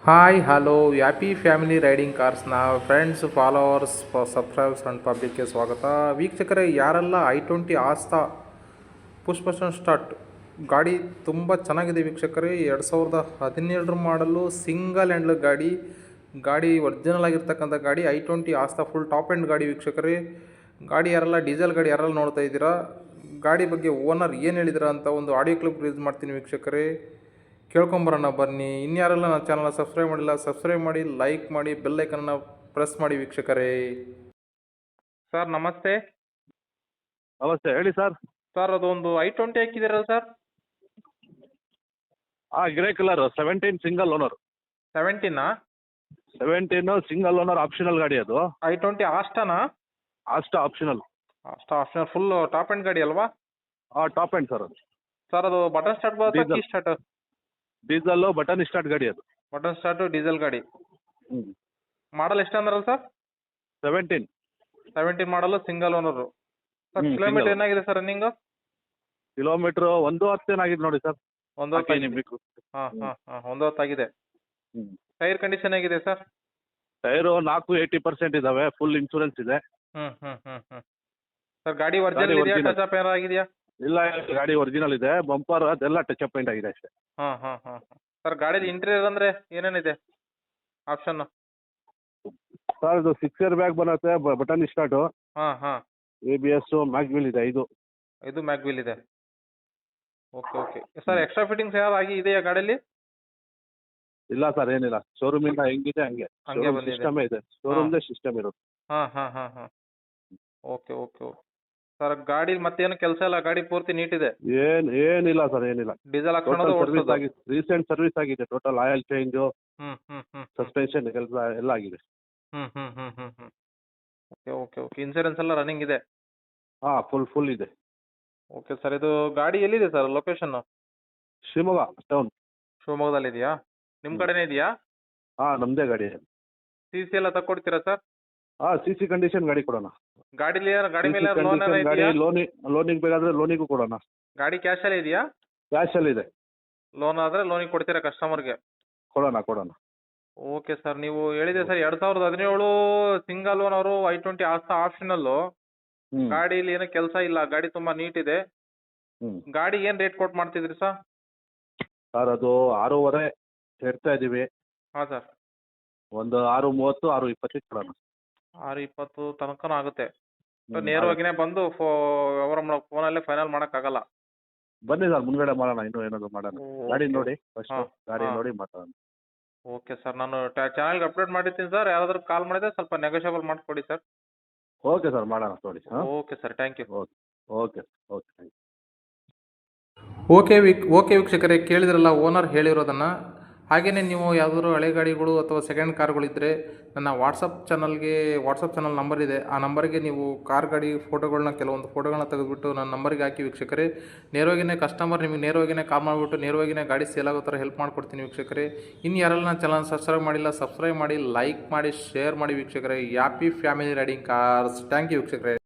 Hi hello happy family riding ಕಾರ್ಸ್ನ friends followers subscribers and ಪಬ್ಲಿಕ್ಗೆ ಸ್ವಾಗತ. ವೀಕ್ಷಕರೇ, ಯಾರೆಲ್ಲ i20 ಆಸ್ತಾ ಪುಷ್ ಬಟನ್ ಸ್ಟಾರ್ಟ್ ಗಾಡಿ ತುಂಬ ಚೆನ್ನಾಗಿದೆ ವೀಕ್ಷಕರೇ. 2017 ಮಾಡಲು ಸಿಂಗಲ್ ಹ್ಯಾಂಡ್ಲ್ ಗಾಡಿ ಒರಿಜಿನಲ್ ಆಗಿರ್ತಕ್ಕಂಥ ಗಾಡಿ i20 ಆಸ್ತಾ ಫುಲ್ ಟಾಪ್ ಎಂಡ್ ಗಾಡಿ ವೀಕ್ಷಕರೇ. ಗಾಡಿ ಯಾರೆಲ್ಲ ಡೀಸೆಲ್ ಗಾಡಿ ಯಾರೆಲ್ಲ ನೋಡ್ತಾ ಇದ್ದೀರಾ, ಗಾಡಿ ಬಗ್ಗೆ ಓನರ್ ಏನು ಹೇಳಿದಿರ ಅಂತ ಒಂದು ಆಡಿಯೋ ಕ್ಲಿಪ್ ರಿಲೀಸ್ ಮಾಡ್ತೀನಿ ವೀಕ್ಷಕರೇ, ಕೇಳ್ಕೊಂಬರೋಣ ಬನ್ನಿ. ಇನ್ಯಾರೆಲ್ಲ ನನ್ನ ಚಾನಲ್ನ ಸಬ್ಸ್ಕ್ರೈಬ್ ಮಾಡಿಲ್ಲ ಸಬ್ಸ್ಕ್ರೈಬ್ ಮಾಡಿ, ಲೈಕ್ ಮಾಡಿ, ಬೆಲ್ ಐಕನ್ನ ಪ್ರೆಸ್ ಮಾಡಿ ವೀಕ್ಷಕರೇ. ಸರ್ ನಮಸ್ತೆ. ನಮಸ್ತೆ, ಹೇಳಿ ಸರ್. ಸರ್ ಅದೊಂದು i20 ಹಾಕಿದ್ದೀರಲ್ಲ sir? Grey colour 17 single owner. 17 single owner optional ಗಾಡಿ ಅದು. i20 ಆಸ್ಟಾನಾ? Asta optional. Optional full top end ಗಾಡಿ ಅಲ್ವಾ? ಟಾಪ್ ಎಂಡ್ ಸರ್ ಅದು. ಸರ್ ಅದು ಬಟನ್ ಸ್ಟಾರ್ಟ್ ಬರುತ್ತಾ, key start? Diesel button start ಗಾಡಿ ಅದು. ಬಟನ್ ಸ್ಟಾರ್ಟ್ ಡೀಸೆಲ್ ಗಾಡಿ. ಮಾಡಲ್ ಎಷ್ಟು ಅಂದ್ರಲ್ಲ ಸರ್? 17 ಮಾಡಲು ಸಿಂಗಲ್ ಓನರು. ಸರ್ ಕಿಲೋಮೀಟರ್ ಏನಾಗಿದೆ ಸರ್ ರನ್ನಿಂಗು? ಕಿಲೋಮೀಟ್ರ್ 110 ಏನಾಗಿದೆ ನೋಡಿ ಸರ್. 110. ಹಾಂ 110 ಆಗಿದೆ. ಟೈರ್ ಕಂಡೀಷನ್ ಹೇಗಿದೆ ಸರ್? ಟೈರು 80% ಇದಾವೆ. ಫುಲ್ ಇನ್ಶೂರೆನ್ಸ್ ಇದೆ. ಸರ್ ಗಾಡಿ ಒರಿಜಿನಲ್ ಇದೆಯಾ, ಟಚ್ ಅಪ್ ಏನಾರು ಆಗಿದೆಯಾ? ಇಲ್ಲ, ಗಾಡಿ ಒರಿಜಿನಲ್ ಇದೆ. ಬಂಪರ್ ಅದೆಲ್ಲ ಟಚ್ ಅಪ್ ಪೇಂಟ್ ಆಗಿದೆ ಅಷ್ಟೇ. ಸರ್ ಗಾಡಿದು ಇಂಟೀರಿಯರ್ ಅಂದರೆ ಏನೇನಿದೆ ಆಪ್ಷನ್ನು? ಸರ್ ಇದು 6 ಇಯರ್ ಬ್ಯಾಗ್ ಬರುತ್ತೆ, ಬಟನ್ ಸ್ಟಾರ್ಟು, ABS, ಮ್ಯಾಗ್ವಿಲ್ ಇದೆ. ಇದು ಮ್ಯಾಗ್ವಿಲ್ ಇದೆ. ಓಕೆ ಸರ್, ಎಕ್ಸ್ಟ್ರಾ ಫಿಟ್ಟಿಂಗ್ಸ್ ಯಾರು ಆಗಿ ಇದೆಯಾ ಗಾಡೀಲಿ? ಇಲ್ಲ ಸರ್, ಏನಿಲ್ಲ. ಶೋರೂಮ್ ಇಂದ ಹೆಂಗಿದೆ ಹಂಗೆ ಬಂದಿದೆ. ಸಿಸ್ಟಮ್ ಇದೆ. ಶೋರೂಮ್ದೇ ಸಿಸ್ಟಮ್ ಇರುತ್ತೆ. ಓಕೆ ಸರ್, ಗಾಡಿ ಮತ್ತೇನು ಕೆಲಸ ಇಲ್ಲ, ಗಾಡಿ ಪೂರ್ತಿ ನೀಟ್ ಇದೆ? ಏನಿಲ್ಲ ಸರ್, ಏನಿಲ್ಲ. ಡೀಸೆಲ್ ಸರ್ವಿಸ್ ಆಗಿದೆ, ರೀಸೆಂಟ್ ಸರ್ವಿಸ್ ಆಗಿದೆ. ಟೋಟಲ್ ಆಯಿಲ್ ಚೇಂಜು, ಸಸ್ಪೆನ್ಷನ್ ಕೆಲಸ ಎಲ್ಲ ಆಗಿದೆ. ಓಕೆ ಇನ್ಸೂರೆನ್ಸ್ ಎಲ್ಲ ರನ್ನಿಂಗ್ ಇದೆ? ಫುಲ್ ಇದೆ. ಓಕೆ ಸರ್, ಇದು ಗಾಡಿ ಎಲ್ಲಿದೆ ಸರ್ ಲೊಕೇಶನ್? ಶಿವಮೊಗ್ಗ ಟೌನ್. ಶಿವಮೊಗ್ಗದಲ್ಲಿ ಇದೆಯಾ? ನಿಮ್ಮ ಕಡೆನೇ ಇದೆಯಾ? ನಮ್ಮದೇ ಗಾಡಿ. CC ಎಲ್ಲ ತಕ್ಕೊಡ್ತೀರಾ ಸರ್? CC ಕಂಡೀಷನ್ ಗಾಡಿ ಕೊಡೋಣ. ಗಾಡಿ ಮೇಲೆ ಲೋನ್ ಗಾಡಿ ಲೋನಿಗೆ ಬೇಕಾದ್ರೆ ಲೋನಿಗೂ ಕೊಡೋಣ. ಗಾಡಿ ಕ್ಯಾಶಲ್ಲಿ ಇದೆಯಾ? ಕ್ಯಾಶಲ್ಲಿ ಇದೆ. ಲೋನ್ ಆದರೆ ಲೋನಿಗೆ ಕೊಡ್ತೀರಾ ಕಸ್ಟಮರ್ಗೆ? ಕೊಡೋಣ. ಓಕೆ ಸರ್, ನೀವು ಹೇಳಿದೆ sir 2017 single owner i20 Asta optional. ಗಾಡೀಲಿ ಏನೋ ಕೆಲಸ ಇಲ್ಲ, ಗಾಡಿ ತುಂಬ ನೀಟ್ ಇದೆ. ಗಾಡಿ ಏನು ರೇಟ್ ಕೊಟ್ಟು ಮಾಡ್ತಿದ್ರಿ ಸರ್? ಸರ್ ಅದು 6.5 ಹೇಳ್ತಾ ಇದ್ದೀವಿ. ಹಾಂ ಸರ್. ಒಂದು 6.30, 6.20 ಕೊಡೋಣ. 6.20 ತನಕನೂ ಆಗುತ್ತೆ. ನೇರವಾಗಿನೇ ಬಂದು ವ್ಯವಹಾರ ಮಾಡೋಕೆ, ಫೋನಲ್ಲೇ ಫೈನಲ್ ಮಾಡೋಕ್ಕಾಗಲ್ಲ? ಬನ್ನಿ ಸರ್, ಮುಂದ್ಗಡೆ ಮಾಡೋಣ. ಇನ್ನೂ ಏನಾದರೂ ಮಾಡೋಣ. ಗಾಡಿ ನೋಡಿ ಫಸ್ಟ್, ಗಾಡಿ ನೋಡಿ ಮಾತಾಡೋಣ. ಓಕೆ ಸರ್, ನಾನು ಚಾನಲ್ಗೆ ಅಪ್ಡೇಟ್ ಮಾಡಿರ್ತೀನಿ ಸರ್. ಯಾರಾದರೂ ಕಾಲ್ ಮಾಡಿದ್ರೆ ಸ್ವಲ್ಪ ನೆಗೋಷಿಯಬಲ್ ಮಾಡಿಕೊಡಿ ಸರ್. ಓಕೆ ಸರ್, ಮಾಡೋಣ ನೋಡಿ. Okay sir, thank you. Okay thank you. Okay ವೀಕ್ಷಕರೇ, ಕೇಳಿದ್ರಲ್ಲ ಓನರ್ ಹೇಳಿರೋದನ್ನು. ಹಾಗೆಯೇ ನೀವು ಯಾವುದಾದ್ರು ಹಳೆ ಗಾಡಿಗಳು ಅಥವಾ ಸೆಕೆಂಡ್ ಕಾರ್ಗಳಿದ್ದರೆ ನನ್ನ ವಾಟ್ಸಪ್ ಚಾನಲ್ ನಂಬರ್ ಇದೆ. ಆ ನಂಬರ್ಗೆ ನೀವು ಕಾರ್ ಗಾಡಿ ಕೆಲವೊಂದು ಫೋಟೋಗಳನ್ನ ತೆಗೆದುಬಿಟ್ಟು ನನ್ನ ನಂಬರ್ಗೆ ಹಾಕಿ ವೀಕ್ಷಕರೇ. ನಿಮಗೆ ನೇರವಾಗಿಯೇ ಕಾಲ್ ಮಾಡಿಬಿಟ್ಟು ನೇರವಾಗಿಯೇ ಗಾಡಿ ಸೇಲ್ ಆಗೋ ಥರ ಹೆಲ್ಪ್ ಮಾಡಿಕೊಡ್ತೀನಿ ವೀಕ್ಷಕರೇ. ಇನ್ನು ಯಾರೆಲ್ಲ ನನ್ನ ಚಾನಲ್ ಸಬ್ಸ್ಕ್ರೈಬ್ ಮಾಡಿಲ್ಲ ಸಬ್ಸ್ಕ್ರೈಬ್ ಮಾಡಿ, ಲೈಕ್ ಮಾಡಿ, ಶೇರ್ ಮಾಡಿ ವೀಕ್ಷಕರೇ. Happy family riding cars. Thank you ವೀಕ್ಷಕರೇ.